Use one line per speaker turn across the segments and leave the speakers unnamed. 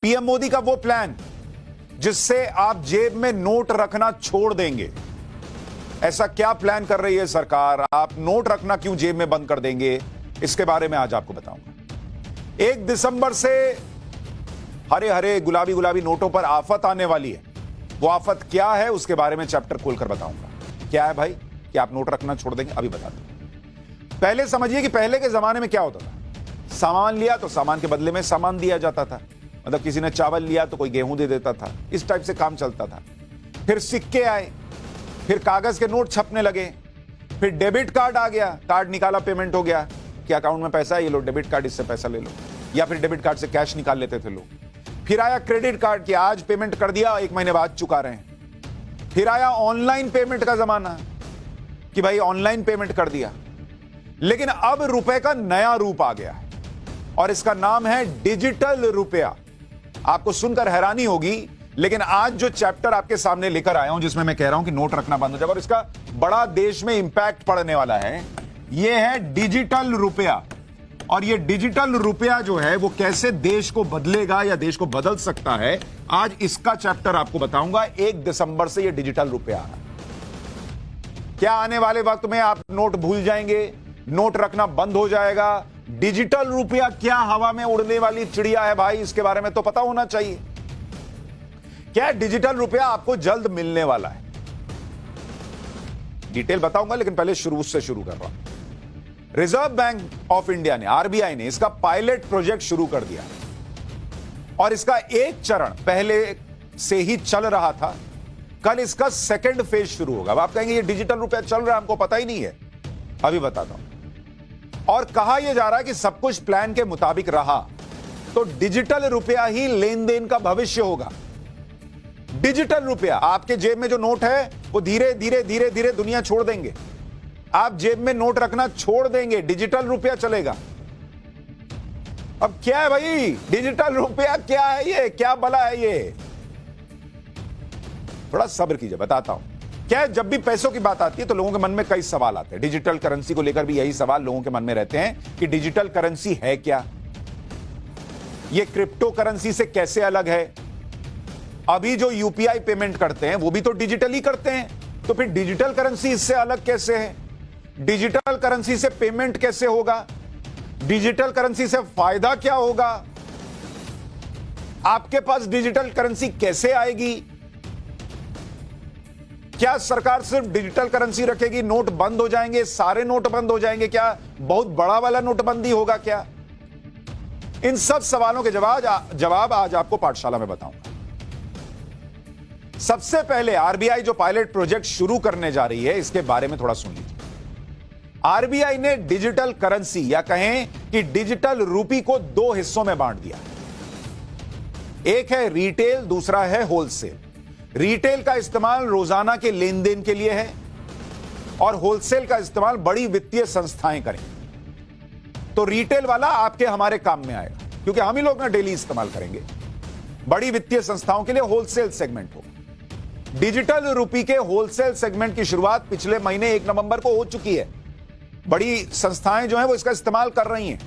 PM Modi का वो plan जिससे आप जेब में नोट रखना छोड़ देंगे। ऐसा क्या प्लान कर रही है सरकार? आप नोट रखना क्यों जेब में बंद कर देंगे, इसके बारे में आज आपको बताऊंगा। 1 दिसंबर से हरे हरे गुलाबी गुलाबी नोटों पर आफत आने वाली है। वो आफत क्या है उसके बारे में चैप्टर खोलकर बताऊंगा। क्या है भाई कि आप नोट रखना छोड़ देंगे? अभी बता दूं। पहले समझिए कि पहले के जमाने में क्या होता था। सामान लिया तो सामान के बदले में सामान दिया जाता था। मतलब किसी ने चावल लिया तो कोई गेहूं दे देता था। इस टाइप से काम चलता था। फिर सिक्के आए, फिर कागज के नोट छपने लगे, फिर डेबिट कार्ड आ गया। कार्ड निकाला, पेमेंट हो गया कि अकाउंट में पैसा है, ये लो डेबिट कार्ड, इससे पैसा ले लो। या फिर डेबिट कार्ड से कैश निकाल लेते थे लोग। फिर आया क्रेडिट कार्ड कि आज पेमेंट कर दिया, 1 महीने बाद चुका रहे हैं। फिर आया ऑनलाइन पेमेंट का जमाना कि भाई ऑनलाइन पेमेंट कर दिया। लेकिन अब रुपए का नया रूप आ गया है और इसका नाम है डिजिटल रुपया। आपको सुनकर हैरानी होगी, लेकिन आज जो चैप्टर आपके सामने लेकर आया हूं जिसमें मैं कह रहा हूं कि नोट रखना बंद हो जाएगा और इसका बड़ा देश में इंपैक्ट पड़ने वाला है, यह है डिजिटल रुपया। और यह डिजिटल रुपया जो है वो कैसे देश को बदलेगा या देश को बदल सकता है, आज इसका चैप्टर आपको बताऊंगा। 1 दिसंबर से यह डिजिटल रुपया आ रहा है। क्या आने वाले वक्त में आप नोट भूल जाएंगे, नोट रखना बंद हो जाएगा? डिजिटल रुपया क्या हवा में उड़ने वाली चिड़िया है भाई, इसके बारे में तो पता होना चाहिए। क्या डिजिटल रुपया आपको जल्द मिलने वाला है, डिटेल बताऊंगा, लेकिन पहले शुरू से शुरू कर रहा हूं। रिजर्व बैंक ऑफ इंडिया ने, आरबीआई ने इसका पायलट प्रोजेक्ट शुरू कर दिया और इसका एक चरण पहले से ही चल रहा था। कल इसका सेकंड फेज शुरू होगा। अब आप कहेंगे ये डिजिटल रुपया चल रहा है, हमको पता ही नहीं है। अभी बताता हूं। और कहा यह जा रहा है कि सब कुछ प्लान के मुताबिक रहा तो डिजिटल रुपया ही लेन देन का भविष्य होगा। डिजिटल रुपया, आपके जेब में जो नोट है वो धीरे धीरे धीरे धीरे दुनिया छोड़ देंगे। आप जेब में नोट रखना छोड़ देंगे, डिजिटल रुपया चलेगा। अब क्या है भाई डिजिटल रुपया, क्या है ये, क्या भला है ये? थोड़ा सब्र कीजिए, बताता हूं। क्या है, जब भी पैसों की बात आती है तो लोगों के मन में कई सवाल आते हैं। डिजिटल करेंसी को लेकर भी यही सवाल लोगों के मन में रहते हैं कि डिजिटल करेंसी है क्या, ये क्रिप्टो करेंसी से कैसे अलग है? अभी जो यूपीआई पेमेंट करते हैं वो भी तो डिजिटल ही करते हैं, तो फिर डिजिटल करेंसी इससे अलग कैसे है? डिजिटल करेंसी से पेमेंट कैसे होगा? डिजिटल करेंसी से फायदा क्या होगा? आपके पास डिजिटल करेंसी कैसे आएगी? क्या सरकार सिर्फ डिजिटल करेंसी रखेगी, नोट बंद हो जाएंगे, सारे नोट बंद हो जाएंगे? क्या बहुत बड़ा वाला नोटबंदी होगा क्या? इन सब सवालों के जवाब आज आपको पाठशाला में बताऊंगा। सबसे पहले आरबीआई जो पायलट प्रोजेक्ट शुरू करने जा रही है, इसके बारे में थोड़ा सुन लीजिए। आरबीआई ने डिजिटल करेंसी या कहें कि डिजिटल रूपी को 2 हिस्सों में बांट दिया। एक है रिटेल, दूसरा है होलसेल। रिटेल का इस्तेमाल रोजाना के लेन देन के लिए है और होलसेल का इस्तेमाल बड़ी वित्तीय संस्थाएं करें। तो रिटेल वाला आपके हमारे काम में आएगा क्योंकि हम ही लोग ना डेली इस्तेमाल करेंगे। बड़ी वित्तीय संस्थाओं के लिए होलसेल सेगमेंट होगा। डिजिटल रुपी के होलसेल सेगमेंट की शुरुआत पिछले महीने 1 नवंबर को हो चुकी है। बड़ी संस्थाएं जो हैं वो इसका इस्तेमाल कर रही हैं।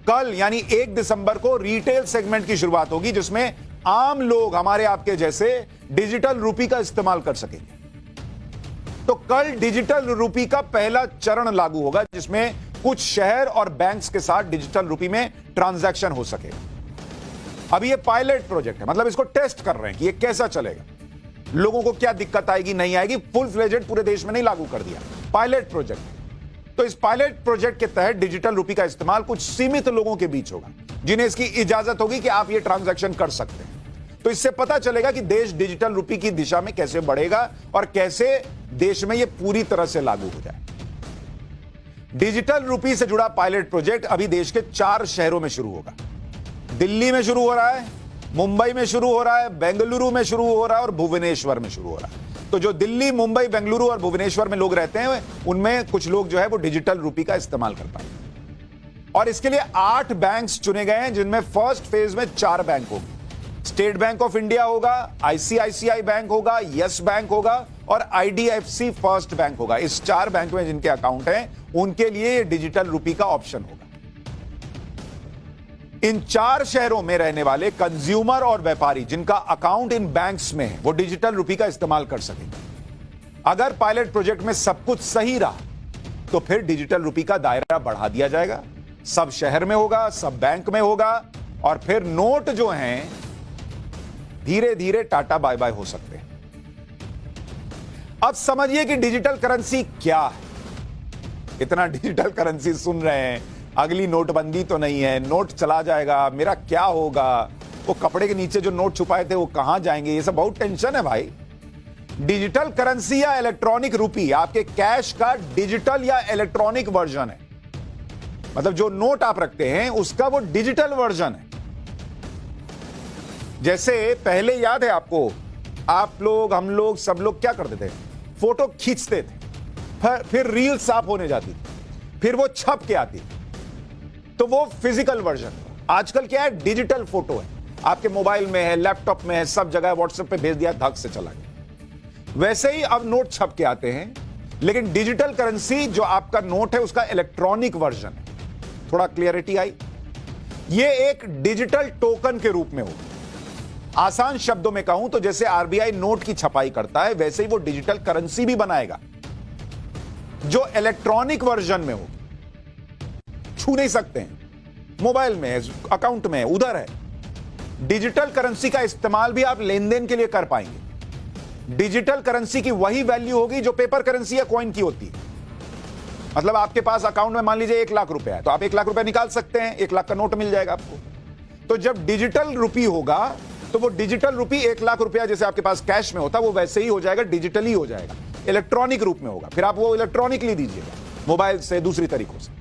कल यानी 1 दिसंबर को रिटेल सेगमेंट की शुरुआत होगी जिसमें आम लोग हमारे आपके जैसे डिजिटल रुपी का इस्तेमाल कर सकेंगे। तो कल डिजिटल रुपी का पहला चरण लागू होगा जिसमें कुछ शहर और बैंक्स के साथ डिजिटल रुपी में ट्रांजैक्शन हो सके। अभी ये पायलट प्रोजेक्ट है, मतलब इसको टेस्ट कर रहे हैं कि ये कैसा चलेगा, लोगों को क्या दिक्कत आएगी नहीं आएगी। फुल फ्लेजेड पूरे देश में नहीं लागू कर दिया, पायलट प्रोजेक्ट। तो इस पायलट प्रोजेक्ट के तहत डिजिटल रुपी का इस्तेमाल कुछ सीमित लोगों के बीच होगा जिन्हें इसकी इजाजत होगी कि आप ये ट्रांजैक्शन कर सकते हैं। तो इससे पता चलेगा कि देश डिजिटल रुपी की दिशा में कैसे बढ़ेगा और कैसे देश में ये पूरी तरह से लागू हो जाए। डिजिटल रुपी से जुड़ा पायलट प्रोजेक्ट अभी देश के 4 शहरों में शुरू होगा। दिल्ली में शुरू हो रहा है, मुंबई में शुरू हो रहा है, बेंगलुरु में शुरू हो रहा है और भुवनेश्वर में शुरू हो रहा है। तो जो दिल्ली, मुंबई, बेंगलुरु और भुवनेश्वर में लोग रहते हैं उनमें कुछ लोग जो है वो डिजिटल रुपी का इस्तेमाल कर पाएंगे। और इसके लिए 8 बैंक्स चुने गए हैं जिनमें फर्स्ट फेज में 4 बैंक होंगे। स्टेट बैंक ऑफ इंडिया होगा, आईसीआईसीआई बैंक होगा, यस बैंक होगा और आईडीएफसी फर्स्ट बैंक होगा। इस 4 बैंक में जिनके अकाउंट हैं उनके लिए डिजिटल रुपी का ऑप्शन होगा। इन 4 शहरों में रहने वाले कंज्यूमर और व्यापारी जिनका अकाउंट इन बैंक्स में है वो डिजिटल रुपी का इस्तेमाल कर सकेंगे। अगर पायलट प्रोजेक्ट में सब कुछ सही रहा तो फिर डिजिटल रुपी का दायरा बढ़ा दिया जाएगा, सब शहर में होगा, सब बैंक में होगा और फिर नोट जो हैं धीरे धीरे टाटा बाय बाय हो सकते हैं। अब समझिए कि डिजिटल करेंसी क्या है। इतना डिजिटल करेंसी सुन रहे हैं, अगली नोटबंदी तो नहीं है, नोट चला जाएगा, मेरा क्या होगा, वो कपड़े के नीचे जो नोट छुपाए थे वो कहां जाएंगे, ये सब बहुत टेंशन है भाई। डिजिटल करेंसी या इलेक्ट्रॉनिक रुपी आपके कैश का डिजिटल या इलेक्ट्रॉनिक वर्जन है। मतलब जो नोट आप रखते हैं उसका वो डिजिटल वर्जन है। जैसे पहले याद है आपको, आप लोग, हम लोग, सब लोग क्या करते थे, फोटो खींचते थे, फिर रील साफ होने जाती थी, फिर वो छप के आती थी, तो वो फिजिकल वर्जन। आजकल क्या है, डिजिटल फोटो है, आपके मोबाइल में है, लैपटॉप में है, सब जगह व्हाट्सएप पे भेज दिया, धक से चला गया। वैसे ही अब नोट छप के आते हैं, लेकिन डिजिटल करेंसी जो आपका नोट है उसका इलेक्ट्रॉनिक वर्जन है। थोड़ा क्लियरिटी आई। ये एक डिजिटल टोकन के रूप में हो। आसान शब्दों में कहूं तो जैसे आरबीआई नोट की छपाई करता है वैसे ही वो डिजिटल करेंसी भी बनाएगा जो इलेक्ट्रॉनिक वर्जन में हो। छू नहीं सकते हैं, मोबाइल में है, अकाउंट में है, उधर है। डिजिटल करेंसी का इस्तेमाल भी आप लेन देन के लिए कर पाएंगे। डिजिटल करेंसी की वही वैल्यू होगी जो पेपर करेंसी या कॉइन की होती है। मतलब आपके पास अकाउंट में मान लीजिए 1 लाख रुपया है तो आप 1 लाख रुपया निकाल सकते हैं, 1 लाख का नोट मिल जाएगा आपको। तो जब डिजिटल रुपी होगा तो वो डिजिटल रुपी 1 लाख रुपया जैसे आपके पास कैश में होता वो वैसे ही हो जाएगा, डिजिटली हो जाएगा, इलेक्ट्रॉनिक रूप में होगा। फिर आप वो इलेक्ट्रॉनिकली दीजिएगा, मोबाइल से, दूसरी तरीकों से।